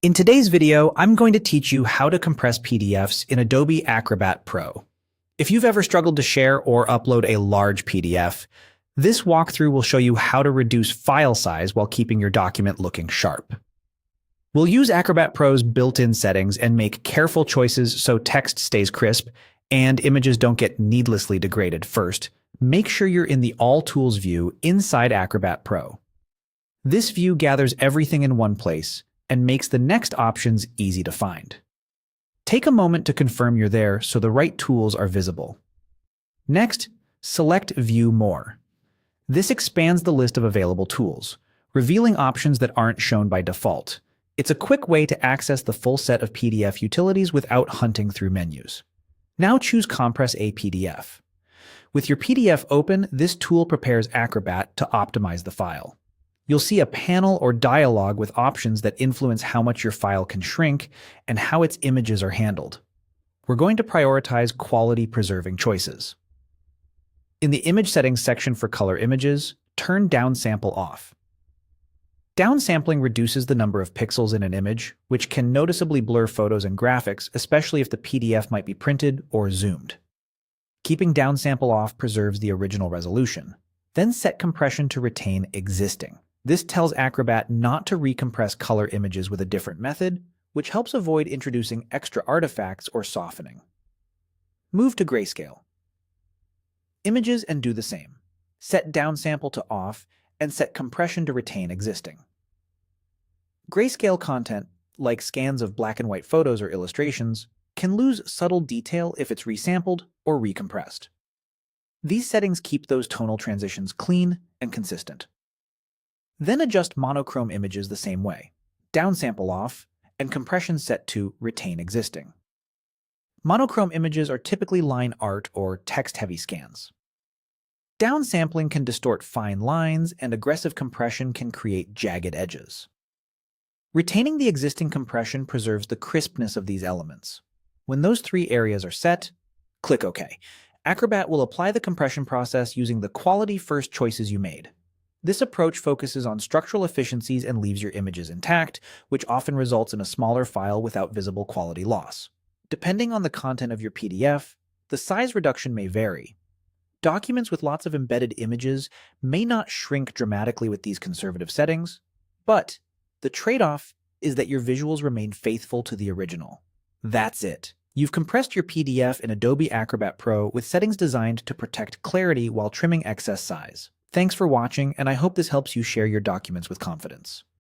In today's video, I'm going to teach you how to compress PDFs in Adobe Acrobat Pro. If you've ever struggled to share or upload a large PDF, this walkthrough will show you how to reduce file size while keeping your document looking sharp. We'll use Acrobat Pro's built-in settings and make careful choices so text stays crisp and images don't get needlessly degraded. First, make sure you're in the All Tools view inside Acrobat Pro. This view gathers everything in one place and makes the next options easy to find. Take a moment to confirm you're there so the right tools are visible. Next, select View More. This expands the list of available tools, revealing options that aren't shown by default. It's a quick way to access the full set of PDF utilities without hunting through menus. Now choose Compress a PDF. With your PDF open, this tool prepares Acrobat to optimize the file. You'll see a panel or dialog with options that influence how much your file can shrink and how its images are handled. We're going to prioritize quality-preserving choices. In the Image Settings section for color images, turn downsample off. Downsampling reduces the number of pixels in an image, which can noticeably blur photos and graphics, especially if the PDF might be printed or zoomed. Keeping downsample off preserves the original resolution. Then set compression to retain existing. This tells Acrobat not to recompress color images with a different method, which helps avoid introducing extra artifacts or softening. Move to grayscale. Images and do the same. Set downsample to off and set compression to retain existing. Grayscale content, like scans of black and white photos or illustrations, can lose subtle detail if it's resampled or recompressed. These settings keep those tonal transitions clean and consistent. Then adjust monochrome images the same way. Downsample off and compression set to retain existing. Monochrome images are typically line art or text-heavy scans. Downsampling can distort fine lines, and aggressive compression can create jagged edges. Retaining the existing compression preserves the crispness of these elements. When those three areas are set, click OK. Acrobat will apply the compression process using the quality-first choices you made. This approach focuses on structural efficiencies and leaves your images intact, which often results in a smaller file without visible quality loss. Depending on the content of your PDF, the size reduction may vary. Documents with lots of embedded images may not shrink dramatically with these conservative settings, but the trade-off is that your visuals remain faithful to the original. That's it. You've compressed your PDF in Adobe Acrobat Pro with settings designed to protect clarity while trimming excess size. Thanks for watching, and I hope this helps you share your documents with confidence.